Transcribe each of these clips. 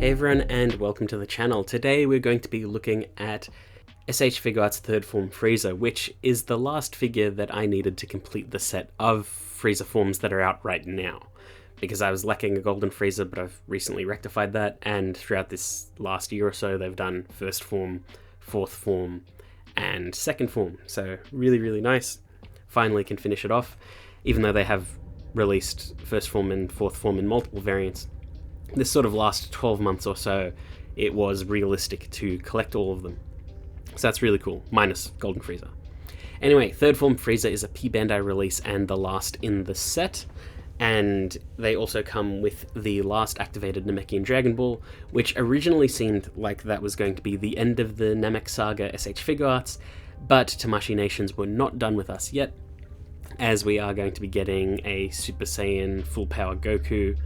Hey everyone, and welcome to the channel. Today we're going to be looking at S.H.Figuarts' third form Frieza, which is the last figure that I needed to complete the set of Frieza forms that are out right now. Because I was lacking a golden Frieza, but I've recently rectified that, and throughout this last year or so they've done first form, fourth form, and second form. So really nice. Finally can finish it off, even though they have released first form and fourth form in multiple variants. This sort of last 12 months or so, it was realistic to collect all of them. So that's really cool, minus Golden Frieza. Anyway, third form Frieza is a P Bandai release and the last in the set. And they also come with the last activated Namekian Dragon Ball, which originally seemed like that was going to be the end of the Namek Saga S.H.Figuarts, but Tamashii Nations were not done with us yet, as we are going to be getting a Super Saiyan Full Power Goku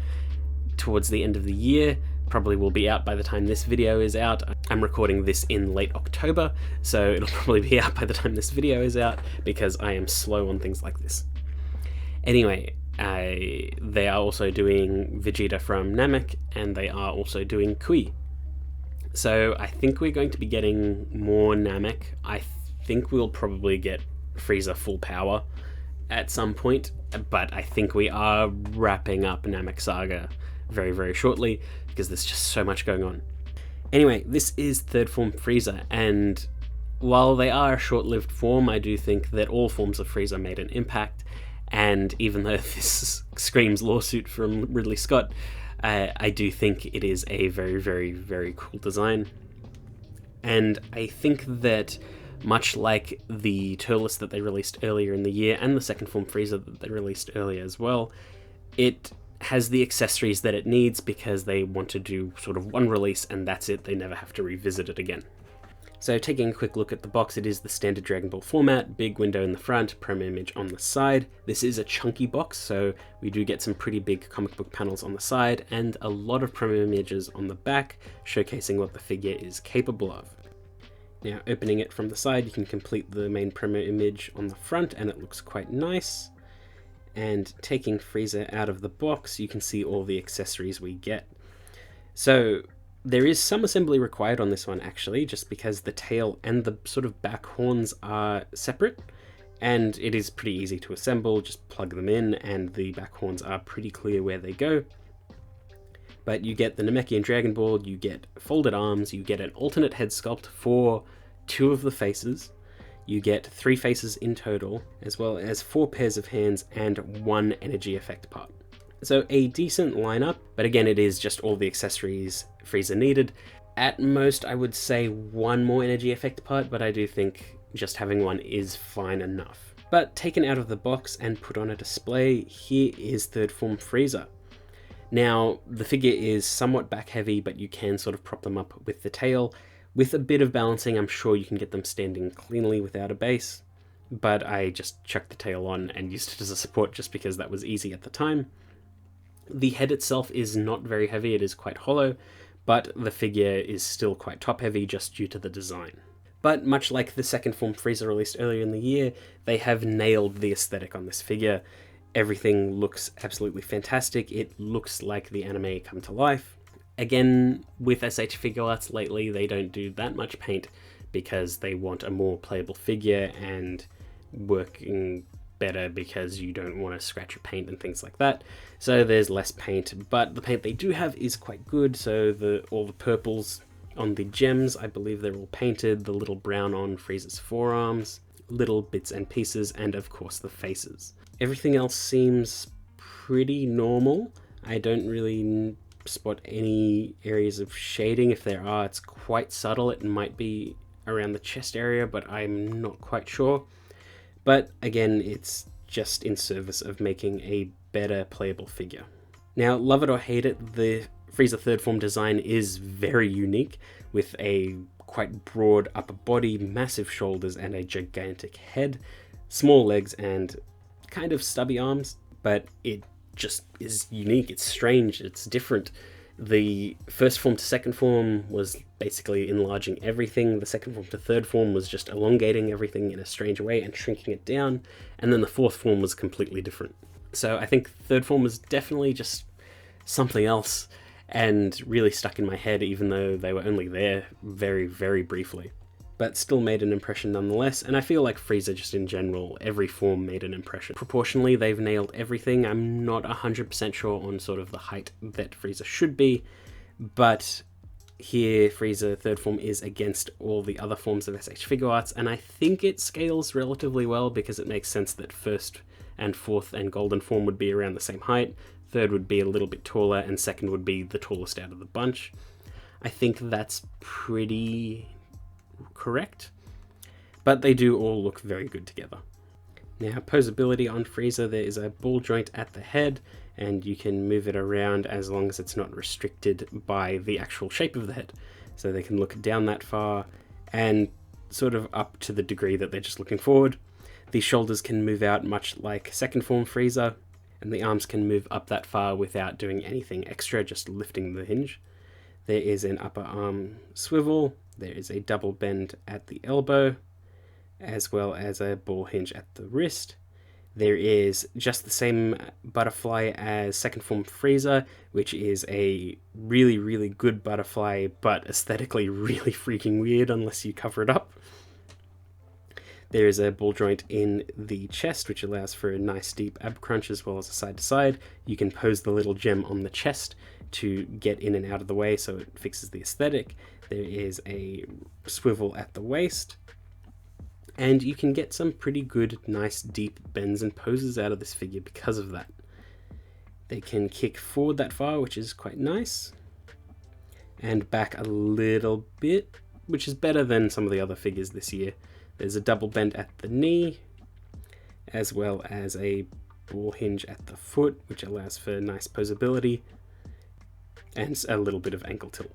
towards the end of the year. Probably will be out by the time this video is out. I'm recording this in late October, so it'll probably be out by the time this video is out because I am slow on things like this. Anyway, they are also doing Vegeta from Namek, and they are also doing Kui. So I think we're going to be getting more Namek. I think we'll probably get Frieza Full Power at some point, but I think we are wrapping up Namek Saga very shortly because there's just so much going on. Anyway, this is third form Frieza, and while they are a short-lived form, I do think that all forms of Frieza made an impact, and even though this screams lawsuit from Ridley Scott, I do think it is a very cool design. And I think that much like the Turles that they released earlier in the year and the second form Frieza that they released earlier as well, it has the accessories that it needs because they want to do sort of one release and that's it. They never have to revisit it again. So taking a quick look at the box, it is the standard Dragon Ball format, big window in the front, promo image on the side. This is a chunky box, so we do get some pretty big comic book panels on the side and a lot of promo images on the back, showcasing what the figure is capable of. Now, opening it from the side, you can complete the main promo image on the front and it looks quite nice. And taking Frieza out of the box, you can see all the accessories we get. So there is some assembly required on this one actually, just because the tail and the sort of back horns are separate, and it is pretty easy to assemble. Just plug them in and the back horns are pretty clear where they go. But you get the Namekian Dragon Ball, you get folded arms, you get an alternate head sculpt for 2 of the faces. You get 3 faces in total, as well as 4 pairs of hands and 1 energy effect part. So a decent lineup, but again, it is just all the accessories Frieza needed. At most, I would say 1 more energy effect part, but I do think just having 1 is fine enough. But taken out of the box and put on a display, here is third form Frieza. Now, the figure is somewhat back heavy, but you can sort of prop them up with the tail. With a bit of balancing, I'm sure you can get them standing cleanly without a base, but I just chucked the tail on and used it as a support just because that was easy at the time. The head itself is not very heavy, it is quite hollow, but the figure is still quite top heavy just due to the design. But much like the second form Frieza released earlier in the year, they have nailed the aesthetic on this figure. Everything looks absolutely fantastic. It looks like the anime come to life. Again, with S.H.Figuarts lately, they don't do that much paint because they want a more playable figure and working better because you don't want to scratch your paint and things like that. So there's less paint, but the paint they do have is quite good. So all the purples on the gems, I believe they're all painted, the little brown on Frieza's forearms, little bits and pieces, and of course the faces. Everything else seems pretty normal. I don't really spot any areas of shading. If there are, it's quite subtle. It might be around the chest area, but I'm not quite sure. But again, it's just in service of making a better playable figure. Now, love it or hate it, the Frieza third form design is very unique, with a quite broad upper body, massive shoulders, and a gigantic head, small legs, and kind of stubby arms, but it just is unique. It's strange, it's different. The first form to second form was basically enlarging everything. The second form to third form was just elongating everything in a strange way and shrinking it down. And then the fourth form was completely different. So I think third form was definitely just something else. and really stuck in my head, even though they were only there very, very briefly. But still made an impression nonetheless, and I feel like Frieza just in general, every form made an impression. Proportionally, they've nailed everything. I'm not 100% sure on sort of the height that Frieza should be, but here Frieza third form is against all the other forms of S.H.Figuarts, and I think it scales relatively well because it makes sense that first and fourth and golden form would be around the same height, third would be a little bit taller, and second would be the tallest out of the bunch. I think that's pretty correct, but they do all look very good together. Now, posability on Frieza, there is a ball joint at the head, and you can move it around as long as it's not restricted by the actual shape of the head. So they can look down that far and sort of up to the degree that they're just looking forward. The shoulders can move out much like second form Frieza, and the arms can move up that far without doing anything extra, just lifting the hinge. There is an upper arm swivel, there is a double bend at the elbow, as well as a ball hinge at the wrist. There is just the same butterfly as second form Frieza, which is a really, really good butterfly, but aesthetically really freaking weird unless you cover it up. There is a ball joint in the chest, which allows for a nice deep ab crunch as well as a side to side. You can pose the little gem on the chest to get in and out of the way so it fixes the aesthetic. There is a swivel at the waist, and you can get some pretty good, nice, deep bends and poses out of this figure because of that. They can kick forward that far, which is quite nice, and back a little bit, which is better than some of the other figures this year. There's a double bend at the knee, as well as a ball hinge at the foot, which allows for nice posability, and a little bit of ankle tilt.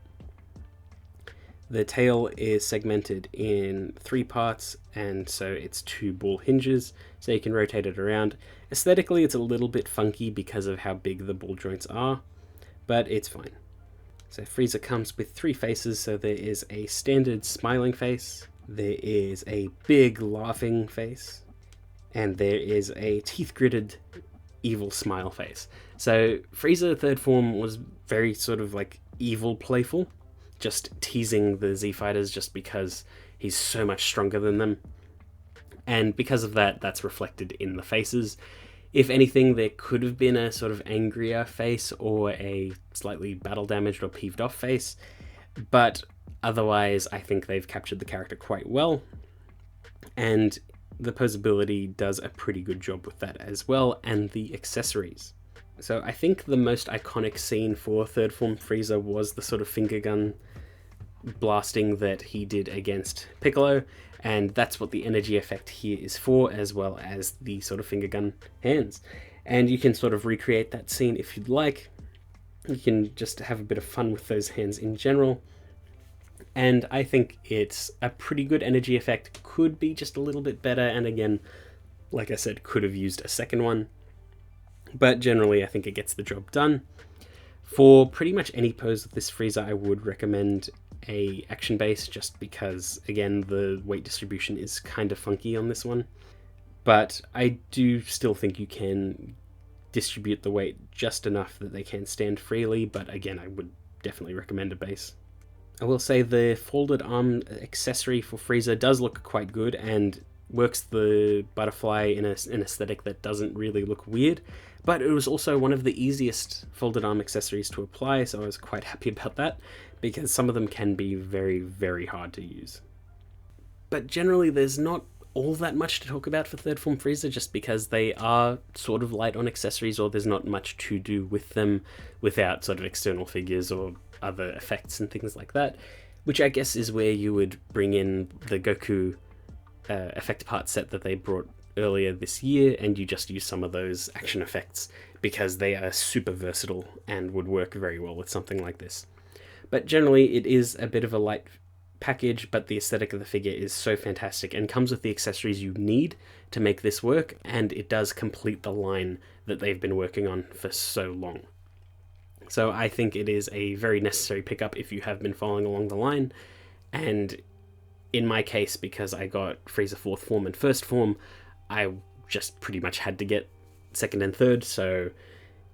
The tail is segmented in 3 parts, and so it's 2 ball hinges, so you can rotate it around. Aesthetically, it's a little bit funky because of how big the ball joints are, but it's fine. So Frieza comes with 3 faces, so there is a standard smiling face, there is a big laughing face, and there is a teeth-gritted evil smile face. So Frieza third form was very sort of like evil playful, just teasing the Z Fighters just because he's so much stronger than them. And because of that, that's reflected in the faces. If anything, there could have been a sort of angrier face or a slightly battle damaged or peeved off face, but otherwise I think they've captured the character quite well, and the posability does a pretty good job with that as well, and the accessories. So I think the most iconic scene for third form Frieza was the sort of finger gun blasting that he did against Piccolo, and that's what the energy effect here is for, as well as the sort of finger gun hands. And you can sort of recreate that scene if you'd like. You can just have a bit of fun with those hands in general. And I think it's a pretty good energy effect, could be just a little bit better, and again, like I said, could have used a second one. But generally, I think it gets the job done. For pretty much any pose with this Frieza, I would recommend a action base, just because, again, the weight distribution is kind of funky on this one. But I do still think you can distribute the weight just enough that they can stand freely, but again, I would definitely recommend a base. I will say the folded arm accessory for Frieza does look quite good and works the butterfly in an aesthetic that doesn't really look weird, but it was also one of the easiest folded arm accessories to apply, so I was quite happy about that, because some of them can be very, very hard to use. But generally there's not all that much to talk about for third form Frieza, just because they are sort of light on accessories, or there's not much to do with them without sort of external figures or other effects and things like that, which I guess is where you would bring in the Goku effect part set that they brought earlier this year, and you just use some of those action effects because they are super versatile and would work very well with something like this. But generally it is a bit of a light package, but the aesthetic of the figure is so fantastic and comes with the accessories you need to make this work, and it does complete the line that they've been working on for so long. So I think it is a very necessary pickup if you have been following along the line, and in my case, because I got Frieza 4th form and 1st form, I just pretty much had to get 2nd and 3rd, so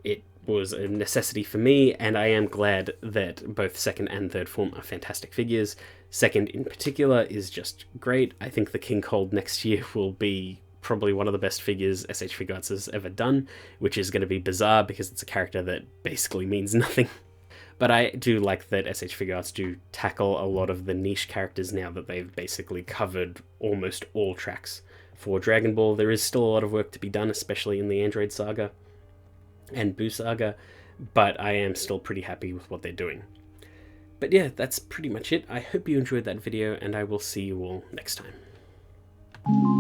it was a necessity for me, and I am glad that both second and third form are fantastic figures. Second in particular is just great. I think the King Cold next year will be probably one of the best figures S.H.Figuarts has ever done, which is going to be bizarre because it's a character that basically means nothing. But I do like that S.H.Figuarts do tackle a lot of the niche characters now that they've basically covered almost all tracks. For Dragon Ball, there is still a lot of work to be done, especially in the Android Saga and Buu Saga, but I am still pretty happy with what they're doing. But yeah, that's pretty much it. I hope you enjoyed that video, and I will see you all next time.